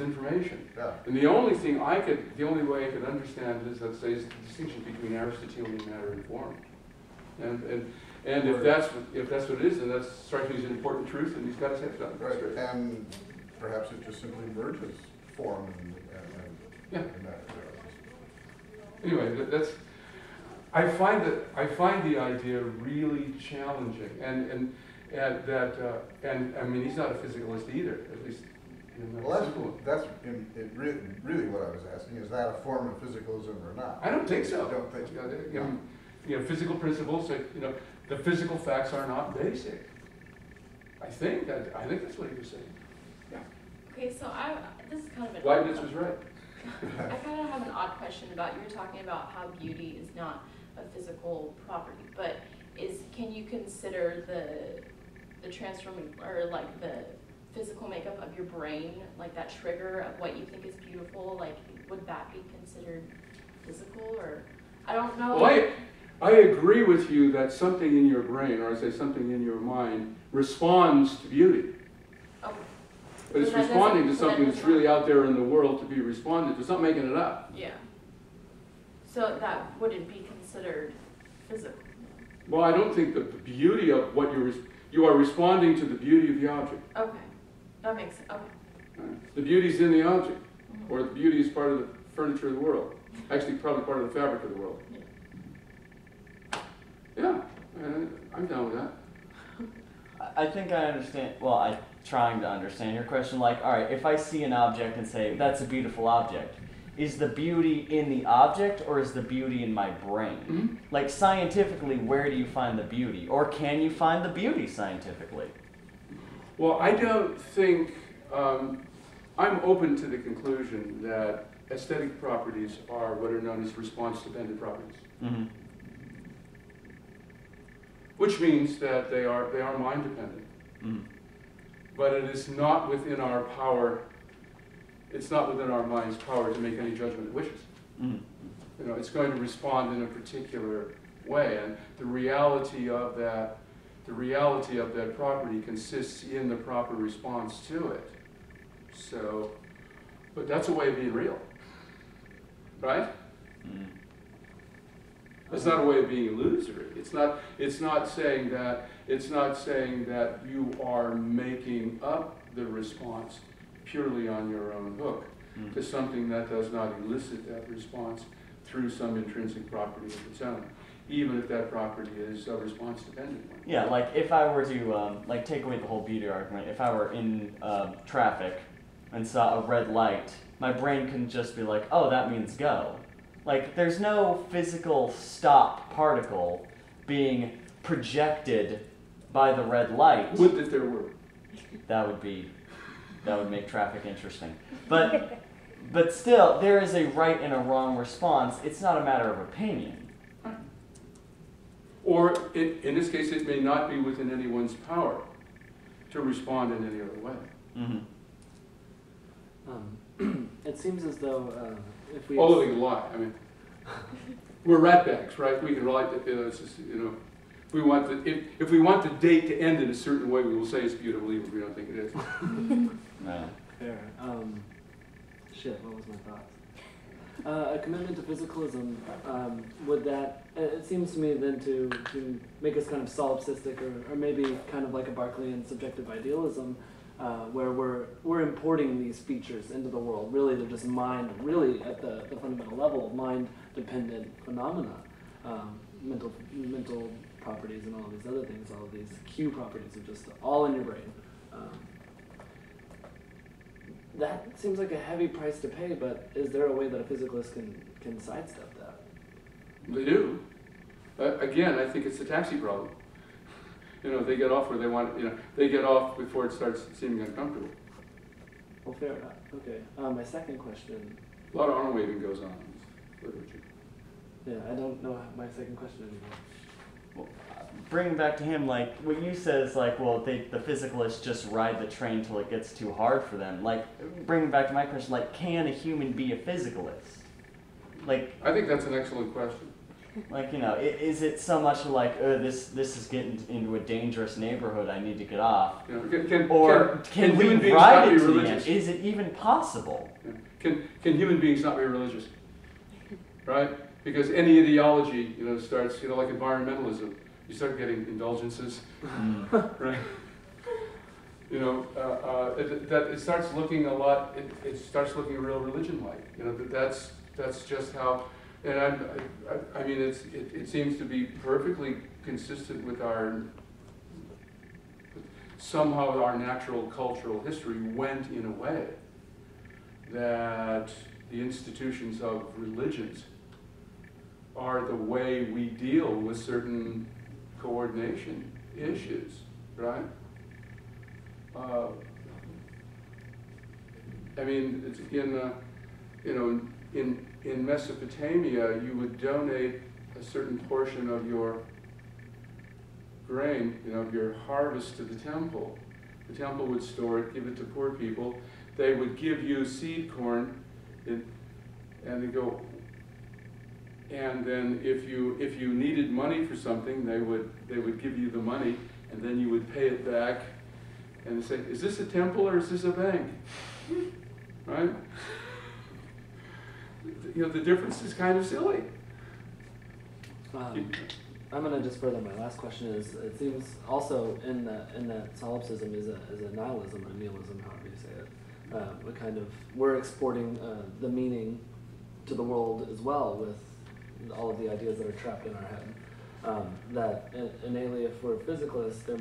information. Yeah. And the only way I could understand is, let's say, is the distinction between Aristotelian matter and form. And if that's what it is, then that strikes me as an important truth, and he's got his head done. Right. And perhaps it just simply merges form and matter. Anyway, that's. I find the idea really challenging, and I mean, he's not a physicalist either, at least. Well, that's really what I was asking. Is that a form of physicalism or not? I don't think so. I don't think so. You know, physical principles. The physical facts are not basic. I think that's what he was saying. Yeah. Okay, so this is kind of an Leibniz was right. I kind of have an odd question about, you were talking about how beauty is not a physical property, but can you consider the transforming, or like the physical makeup of your brain, like that trigger of what you think is beautiful, like would that be considered physical, or I don't know. Well, I agree with you that something in your brain, or I say something in your mind, responds to beauty. Okay. But it's responding to something that's really out there in the world to be responded to. It's not making it up. Yeah. So that wouldn't be considered physical. Well, I don't think the beauty of what you are responding to the beauty of the object. Okay. That makes sense. Okay. The beauty's in the object, or the beauty is part of the furniture of the world. Actually, probably part of the fabric of the world. Yeah, I'm down with that. I think I understand. Well, I'm trying to understand your question. Like, all right, if I see an object and say that's a beautiful object, is the beauty in the object or is the beauty in my brain? Mm-hmm. Like, scientifically, where do you find the beauty, or can you find the beauty scientifically? Well, I don't think I'm open to the conclusion that aesthetic properties are what are known as response-dependent properties. Mm-hmm. Which means that they are mind-dependent. Mm-hmm. But it is not within our power, it's not within our mind's power to make any judgment it wishes. Mm-hmm. It's going to respond in a particular way, and the reality of that property consists in the proper response to it. So, but that's a way of being real, right? Mm-hmm. It's not a way of being illusory. It's not saying that you are making up the response purely on your own hook to something that does not elicit that response through some intrinsic property of its own, even if that property is a response-dependent one. Yeah, like if I were to take away the whole beauty argument, if I were in traffic and saw a red light, my brain couldn't just be like, oh, that means go. Like, there's no physical stop particle being projected by the red light. Would that there were. That would make traffic interesting. But still, there is a right and a wrong response. It's not a matter of opinion. Or, in this case, it may not be within anyone's power to respond in any other way. Mm-hmm. It seems as though if we... Although they can lie. I mean, we're ratbags, right? We can lie. It's just, if we want the date to end in a certain way, we will say it's beautiful even if we don't think it is. No. Fair. What was my thoughts? A commitment to physicalism, would that, it seems to me then to make us kind of solipsistic or maybe kind of like a Berkeleyan subjective idealism, where we're importing these features into the world. Really, they're just really at the fundamental level, mind-dependent phenomena, mental properties and all these other things, all of these Q properties are just all in your brain. That seems like a heavy price to pay, but is there a way that a physicalist can sidestep that? They do. Again, I think it's a taxi problem. They get off where they want. They get off before it starts seeming uncomfortable. Well, fair enough. Okay. My second question. A lot of arm waving goes on in literature. Yeah, I don't know my second question anymore. Well, bringing back to him, like, what you said is like, well, the physicalists just ride the train till it gets too hard for them. Like, bringing back to my question, like, can a human be a physicalist? Like, I think that's an excellent question. Like, you know, is it so much like, oh, this is getting into a dangerous neighborhood, I need to get off? You know, Can we human beings ride not it be to the end? religious? Is it even possible? Can human beings not be religious? Right? Because any ideology, you know, starts, you know, like environmentalism, you start getting indulgences, right? You know, it starts looking a lot. It starts looking real religion-like. You know, that's just how. And I mean, it seems to be perfectly consistent with somehow our natural cultural history went in a way that the institutions of religions are the way we deal with certain coordination issues, right? I mean, it's in Mesopotamia, you would donate a certain portion of your grain, you know, of your harvest to the temple. The temple would store it, give it to poor people. They would give you seed corn, and they go. And then if you needed money for something, they would give you the money, and then you would pay it back. And they say, is this a temple or is this a bank? Right? You know, the difference is kind of silly. I'm going to just further my last question is, it seems also in that solipsism is a nihilism or nihilism, however you say it. A kind of, we're exporting the meaning to the world as well with all of the ideas that are trapped in our head. That innately, if we're physicalists, there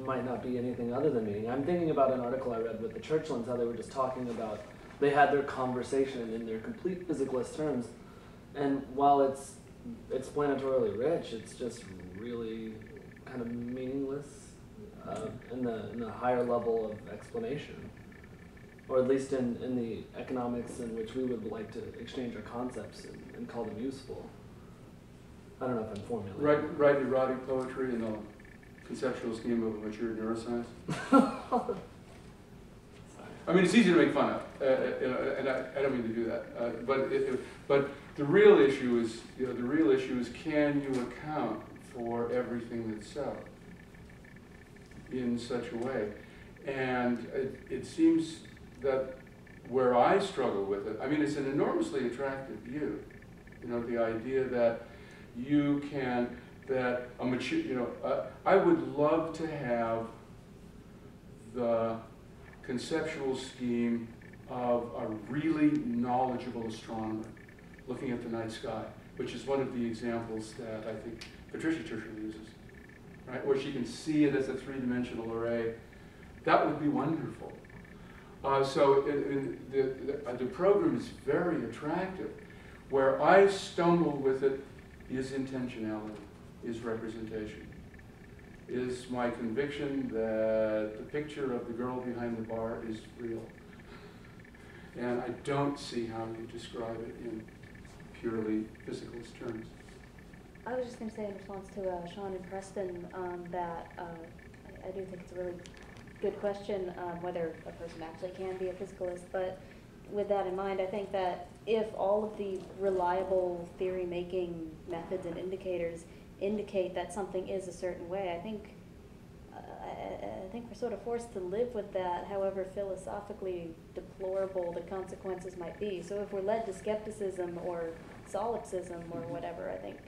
might not be anything other than meaning. I'm thinking about an article I read with the Churchlands, how they were just talking about, they had their conversation in their complete physicalist terms, and while it's explanatorily rich, it's just really kind of meaningless in the higher level of explanation, or at least in the economics in which we would like to exchange our concepts and call them useful. I don't know if I'm formulating. Write erotic poetry in the conceptual scheme of a mature neuroscience. I mean, it's easy to make fun of, and I don't mean to do that. But the real issue is, you know, can you account for everything that's so in such a way? And it seems that where I struggle with it, I mean, it's an enormously attractive view. You know, the idea that you can, that a mature, you know, I would love to have the conceptual scheme of a really knowledgeable astronomer looking at the night sky, which is one of the examples that I think Patricia Churchill uses, right? Where she can see it as a three-dimensional array. That would be wonderful. So the program is very attractive. Where I stumble with it is intentionality, is representation. Is my conviction that the picture of the girl behind the bar is real. And I don't see how you describe it in purely physicalist terms. I was just going to say in response to Sean and Preston that I do think it's a really good question whether a person actually can be a physicalist, but with that in mind, I think that if all of the reliable theory-making methods and indicators indicate that something is a certain way, I think we're sort of forced to live with that, however philosophically deplorable the consequences might be. So if we're led to skepticism or solipsism or whatever, I think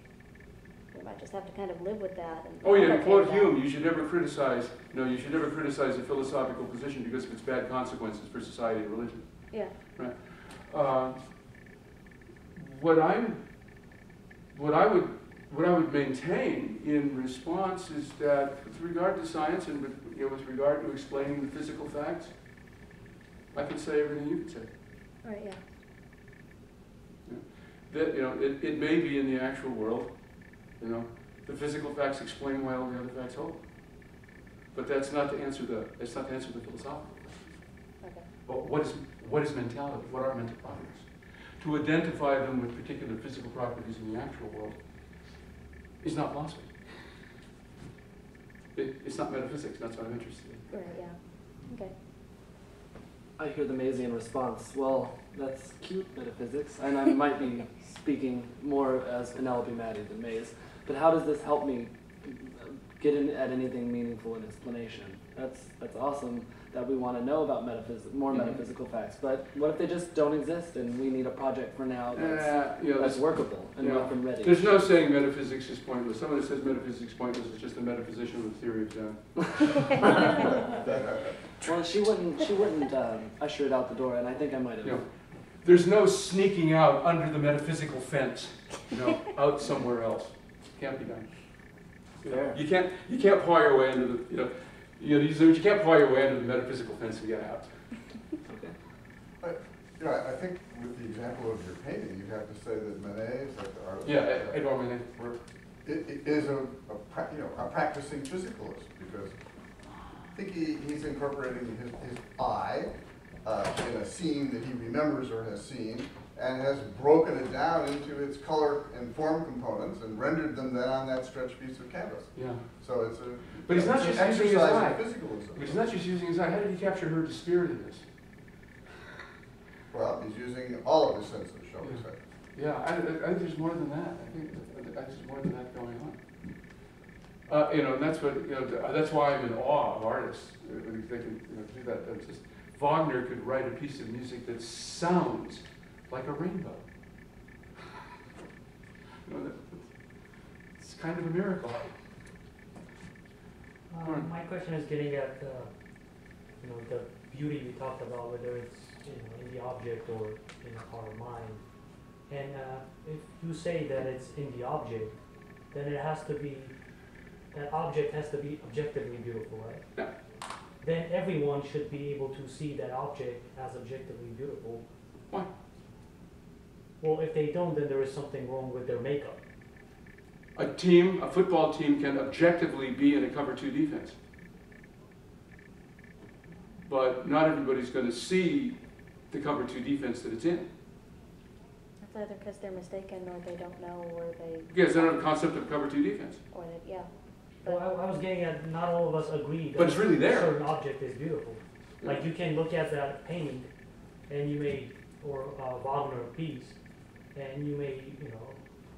we might just have to kind of live with that. And oh yeah, to quote Hume, you should never criticize a philosophical position because of its bad consequences for society and religion. Yeah. Right. What I would maintain in response is that with regard to science and with regard to explaining the physical facts, I can say everything you can say. Right, yeah. That it may be in the actual world, the physical facts explain why all the other facts hold. But that's not to answer the philosophical question. Okay. Well, what is mentality? What are mental properties? To identify them with particular physical properties in the actual world is not philosophy. It's not metaphysics. That's what I'm interested in. Right, yeah. Okay. I hear the Maysian response, well, that's cute metaphysics, and I might be speaking more as Penelope Maddie than Mays, but how does this help me get in at anything meaningful in explanation? That's awesome that we want to know about more metaphysical facts, but what if they just don't exist and we need a project for now that's workable and rough and ready? There's no saying metaphysics is pointless. Someone who says metaphysics is pointless is just a metaphysician with a theory of Zen. Well, she wouldn't usher it out the door, and I think I might have. There's no sneaking out under the metaphysical fence, out somewhere else. Can't be done. Fair. You can't paw your way into the you can't paw your way into the metaphysical fence and get out. Okay. I think with the example of your painting, you have to say that Manet is like the artist. Yeah, Edouard Manet. It is a practicing physicalist, because I think he's incorporating his eye in a scene that he remembers or has seen, and has broken it down into its color and form components and rendered them then on that stretched piece of canvas. Yeah. So it's a But he's not just using his exercise eye. in physicalism. But he's not just using his eye. How did he capture her spirit in this? Well, he's using all of his senses, shall we say. Yeah, I think there's more than that. I think there's more than that going on. And that's what that's why I'm in awe of artists. They can do that. It's just, Wagner could write a piece of music that sounds like a rainbow. It's kind of a miracle. My question is getting at the beauty we talked about, whether it's in the object or in our mind. And if you say that it's in the object, then that object has to be objectively beautiful, right? Yeah. Then everyone should be able to see that object as objectively beautiful. Why? Well, if they don't, then there is something wrong with their makeup. A football team can objectively be in a cover 2 defense. But not everybody's going to see the cover 2 defense that it's in. That's either because they're mistaken, or they don't know, or they... Because they don't have a concept of cover 2 defense. Or they, yeah. Well, I was getting at, not all of us agree that But it's really there. a certain object is beautiful. Yeah. Like you can look at that painting, and you may, or a Wagner piece, and you may,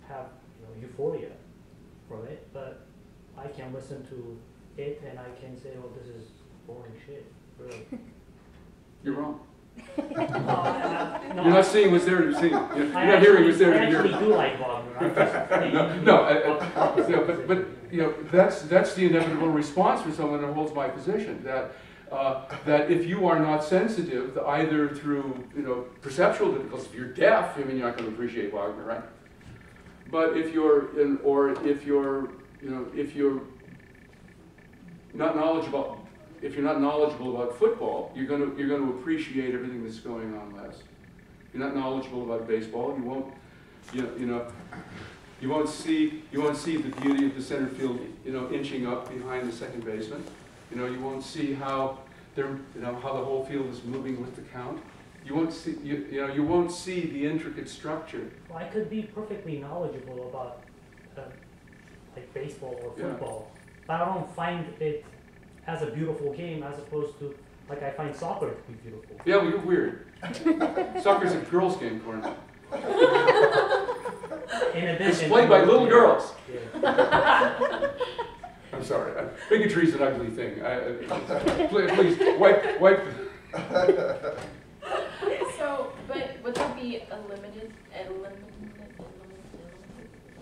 have euphoria from it. But I can listen to it, and I can say, "Oh, this is boring shit." Really. You're wrong. No, You're not seeing what's there to see. You're not hearing what's there to hear. I actually do like Wagner. I'm just but that's the inevitable response for someone who holds my position, that if you are not sensitive, either through perceptual difficulties, if you're deaf, you're not going to appreciate Wagner, right? But if you're not knowledgeable. If you're not knowledgeable about football, you're going to appreciate everything that's going on less. If you're not knowledgeable about baseball, you won't see the beauty of the center field, inching up behind the second baseman. You won't see how how the whole field is moving with the count. You won't see you won't see the intricate structure. Well, I could be perfectly knowledgeable about like baseball or football, but I don't find it as a beautiful game as opposed to, like, I find soccer to be beautiful. Yeah, well, you're weird. Soccer's a girls' game, Corn. In addition, It's played by little girls. Yeah. I'm sorry. Bigotry is an ugly thing. Please wipe. So, but would that be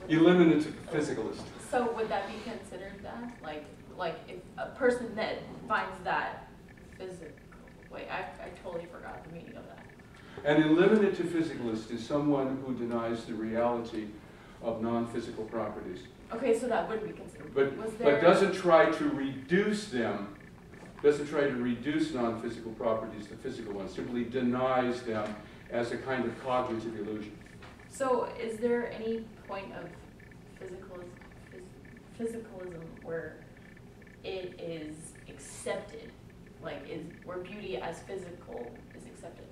Eliminative physicalist. So would that be considered that? Like if a person that finds that physical, wait, I totally forgot the meaning of that. An eliminative physicalist is someone who denies the reality of non-physical properties, Okay, so that wouldn't be considered. but doesn't try to reduce them, doesn't try to reduce non-physical properties to physical ones, simply denies them as a kind of cognitive illusion. So is there any point of physicalism where it is accepted, where beauty as physical is accepted?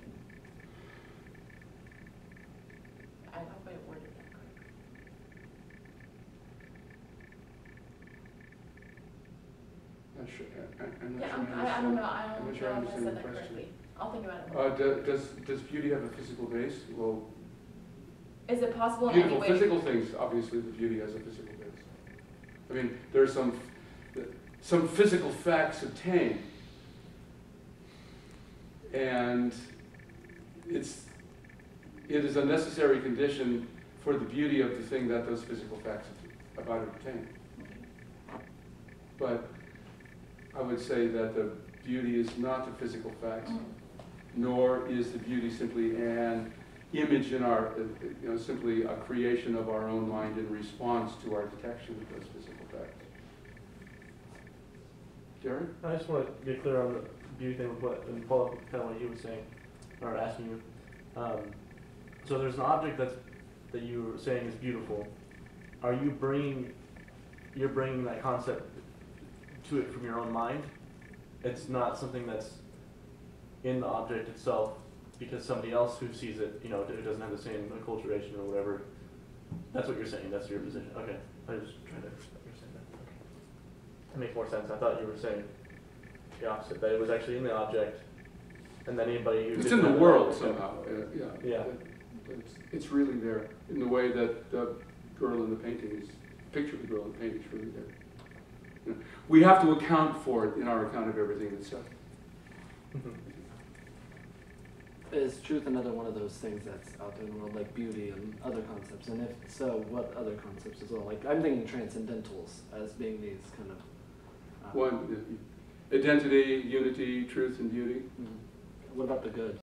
I hope I worded that correctly. Not sure. I'm not Yeah, sure I don't know. I I'm don't not sure I know if I understand said the that question. correctly. I'll think about it. Does beauty have a physical base? Well, Is it possible in any beautiful way? physical things, obviously the beauty has a physical base. I mean, there's some physical facts obtained, and it is a necessary condition for the beauty of the thing that those physical facts about it obtain. But I would say that the beauty is not the physical facts, nor is the beauty simply an image in our, simply a creation of our own mind in response to our detection of those physical facts. Jared? I just want to get clear on the beauty thing and follow up with kind of what you were saying, or asking you. So there's an object that you were saying is beautiful. Are you bringing that concept to it from your own mind? It's not something that's in the object itself because somebody else who sees it, it doesn't have the same acculturation or whatever. That's what you're saying. That's your position. Okay. I was just trying to understand that. Okay. That makes more sense. I thought you were saying the opposite, that it was actually in the object, and then anybody who It's in the world object, somehow. Yeah. It's really there in the way that the girl in the painting is, picture of the girl in the painting is really there. We have to account for it in our account of everything that's said. Is truth another one of those things that's out there in the world, like beauty and other concepts? And if so, what other concepts as well? Like, I'm thinking transcendentals as being these kind of... One, identity, unity, truth, and beauty. What about the good?